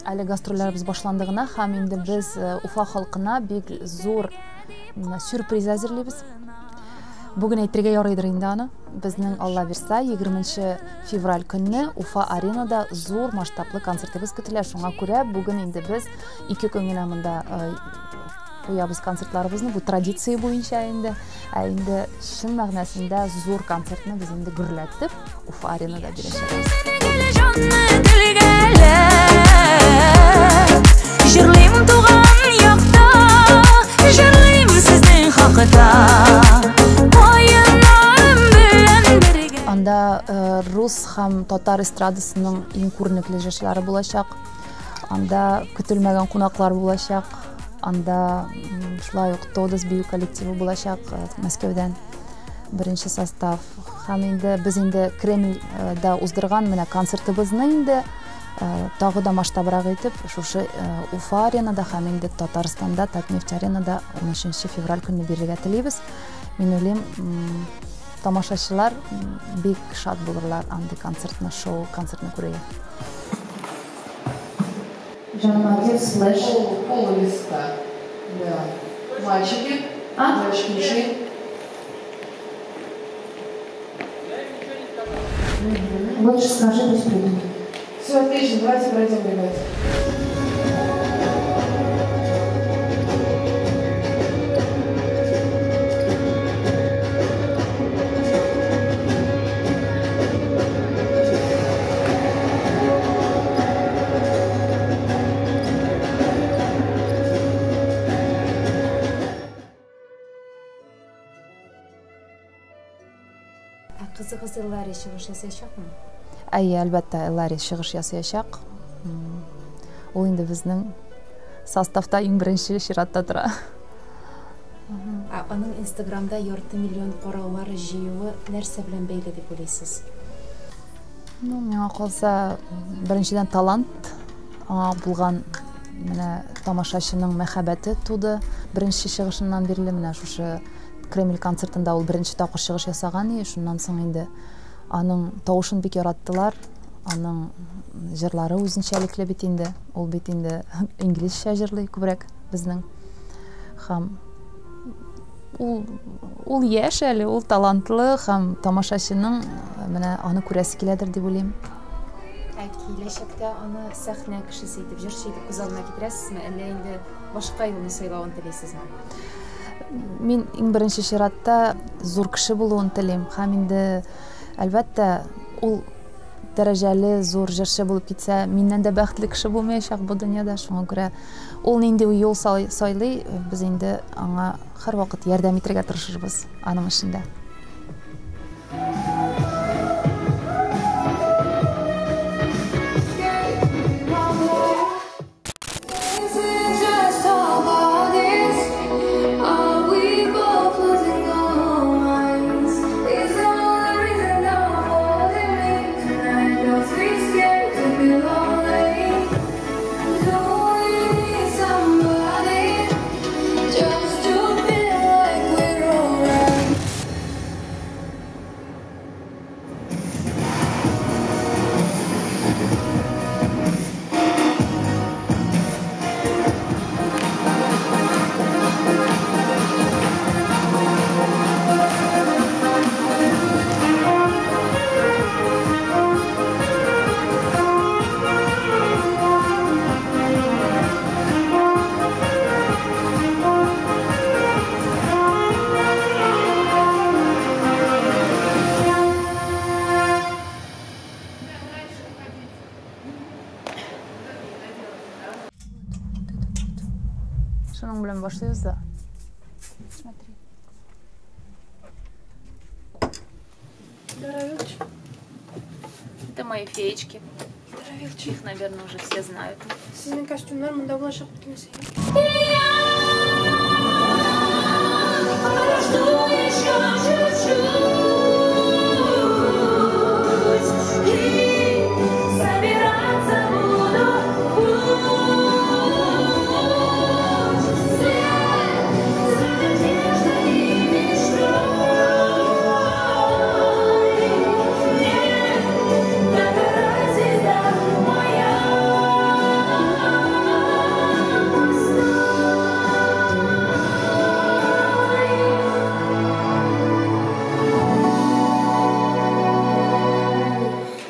Әлі гастролларыбыз башландығына һәм инде без Уфа халкына бик зур сюрприз әзерлибез. Бүген әйтергә ярыйдыр инде аны. Безнең Алла бирсә 20 февраль көнне Уфа аренада зур масштаблы концертыбыз көтелә. Шуңа күрә бүген инде без 2 көн генә монда куябыз концертларыбызны, бу традиция буенча инде. Инде шын мәгънәсендә зур концертны без инде гөрләтеп Уфа аренада бирәчәкбез. Җырлыйм туган якта, җырлыйм сезнең хакыда. Анда рус һәм татар эстрадасының иң күренекле җырчылары булачак. Анда көтелмәгән кунаклар булачак. Анда шулай ук Тодос бию коллективы булачак Мәскәүдән беренче состав. Һәм инде без инде Кремльдә уздырган менә концертыбызны инде тагы да масштабрак итеп, шушы Уфа аренада һәм инде Татарстанда Татнефть аренада 13 февраль көнне бирергә телибез. Мин уйлыйм, тамашачылар бик шат булырлар андый концертны, шоу концертны күрергә. Молодец, слэш. Пол листа. Да. Мальчики. Мальчики, мужчины. Лучше скажи, пусть придут. Все отлично, давайте пройдем, ребята. Кызыгыз Эллари чыгыш ясаячакмы? Әлбәттә, Эллари чыгыш ясаячак. Ул инде безнең составта иң беренче чиратта тора. Аның Инстаграмда 2 миллион караулар җыюы нәрсә белән бәйле дип уйлыйсыз? Миңа калса, беренчедән талант, аңа булган менә тамашачының мәхәббәте туды. Беренче чыгышыннан бирле менә шушы Кремль концертында ул беренче тапкыр чыгыш ясаган иде. Шуннан соң инде аның тавышын бик яраттылар. Аның җырлары үзенчәлекле бит инде. Ул бит инде инглизчә җырлый күбрәк безнең. Һәм ул яшь әле, ул талантлы һәм тамашачының менә аны күрәсе киләдер дип уйлыйм. Киләчәктә аны сәхнә кешесе итеп, җырчы итеп күз алдына китерәсезме, әллә инде башка юлны сайлавын телисезме? Мин иң беренче чиратта зур кеше булуын телим. Һәм инде әлбәттә ул дәрәҗәле зур җырчы булып китсә, миннән дә бәхетле кеше булмаячак бу дөньяда. Шуңа күрә ул нинди юл сайлый, без инде аңа һәрвакыт ярдәм итәргә тырышырбыз аның эшендә. башлıyoruz да. Смотри. Здоровилч. Это мои феечки. Здоровилч. Их, наверное, уже все знают. Sizin kostümler mında bulaşık kimse.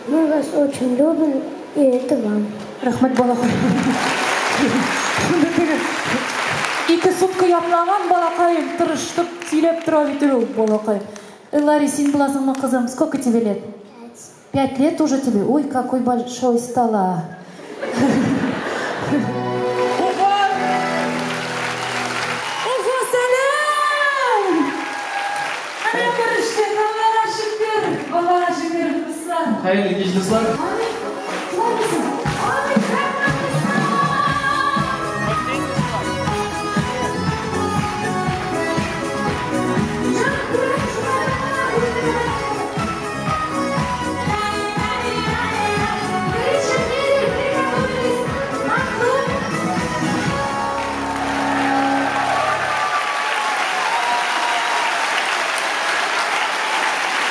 Мы вас очень любим, и это вам. Рахмет балақай. Ике сутка яплаган балақайым, тырыштып, сөйлеп тұра битіру балақай. Ларри, сен біласың ма, қызым, сколько тебе лет? 5 лет уже тебе? Ой, какой большой стала. Ого, сәлем! Ана көрішті, Аллаға шүкір, Руслан. Hayırlı geceler.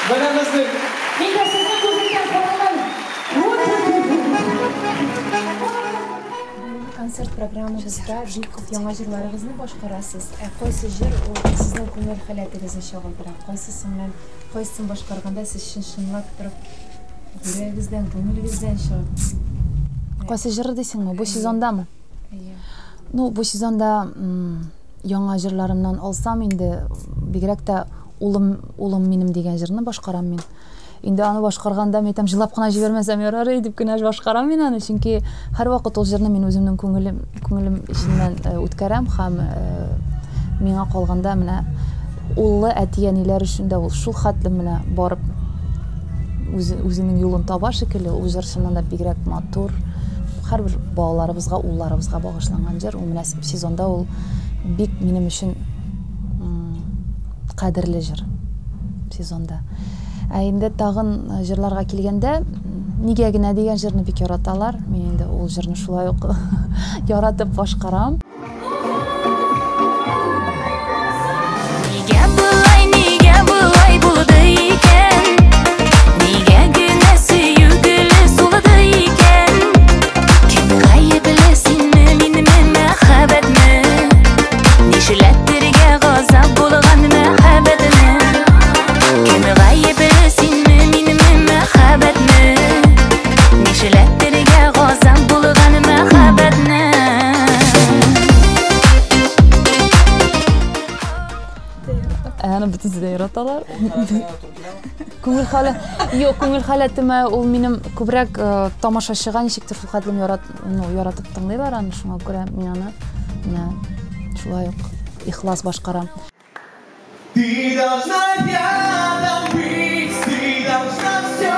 Bayanızdır. Мега сіздің көзіңден қорғамай. Концерт программабызда бик яңа җырларыгызны башкарасыз. Кайсы җыр ул сезнең күңел халәтегезне чагылдыра? Кайсысын белән кайсын башкарганда сез чынлап торып йөрәгегездән, күңелегездән чыгып? Кайсы җыр дисеңме? Бу сезондамы? Ну, бу сезонда яңа җырларымнан алсам инде бигрәк тә улым минем дигән җырны башкарам мин. Инде аны башкарганда мен әйтәм, җырлап кына җибәрмәсәм ярар дип кенә башкарам мин аны, чөнки һәрвакыт ул җырны мин үземнең күңелем эченнән үткәрәм һәм миңа калганда менә уллы әти-әниләр өчен дә ул шул хәтле менә барып үзенең юлын таба шикелле, ул җыр чыннан да бигрәк матур. Һәрбер балаларыбызга, улларыбызга багышланган җыр. Ул менә сезонда ул бик минем өчен кадерле җыр сезонда. Инде тагын җырларга килгәндә, нигә генә дигән җырны бик яраталар. Мин инде ул җырны шулай ук яратып башкарам. Нигә булай булды икән? Нигә генә сөюгеле сулады икән? Кем гаепле, синме, минме, мәхәббәтме? Нишләтергә газап булган мәхәббәтне? Кем гаепле, синме, минме, мәхәббәтне? Нишләтергә газап булган мәхәббәтне? Аны бөтенсе дә яраталар. Күңел халәтемә ул минем күбрәк тамашачыга ничектер шул хәтлем яратып тыңлыйлар аны, шуңа күрә мин аны шулай ук ихлас башкарам. Ты должна рядом быть, ты должна все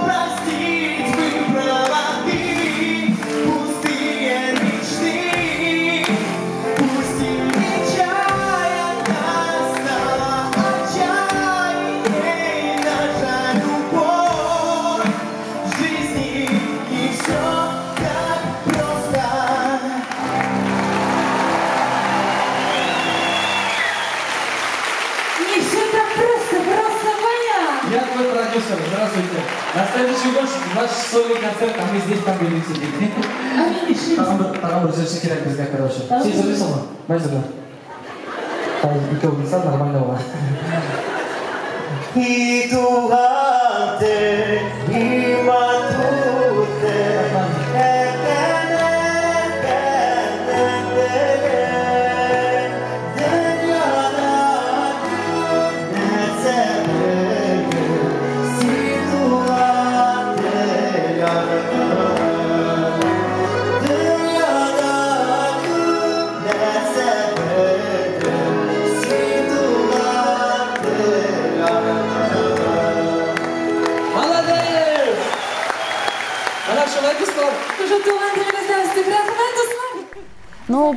простить, выпроводить пустые мечты. Пусть и нечаянно стала отчаянной наша любовь в жизни, и все так просто. Не все так просто моя. Я твой продюсер, здравствуйте. На следующий год ваш сольный концерт, а мы здесь победим сидим. Тағам бір жүрші керек бізге, короче. Сен сөйлесің ма? Бай сөйле. Екеу білса нормально оға. И туғанды, и матуды, Dünyada туған күніңізді өстіп рахмет достар.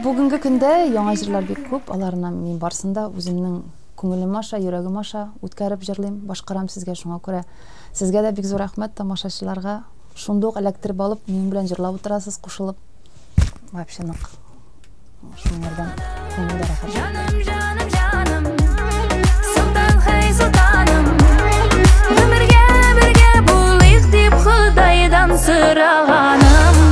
Бүгінгі күндә яңа җырлар бик күп, аларны мин барсында үземнең күңелем аша, йөрәгем аша үткәреп җырлыйм, башкарам сезгә, шуңа күрә сезгә дә бик зур рәхмәт тамашачыларга. Шундук эләктереп алып, минем белән җырлап утырасыз, кушылып. Вообще нык. Шуңардан күңелдә рәхәт. Жаным, жаным, жаным, Султан хәй султаным, гомергә бергә булыйк дип Худайдан сораганым.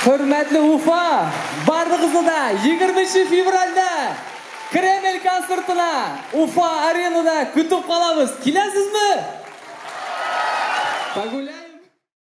Hürmetli Ufa, bardığınızda da 20 fevralda Kreml konsertine Ufa arenada kütüp kalabız. Kilesiz mi? Pagulay.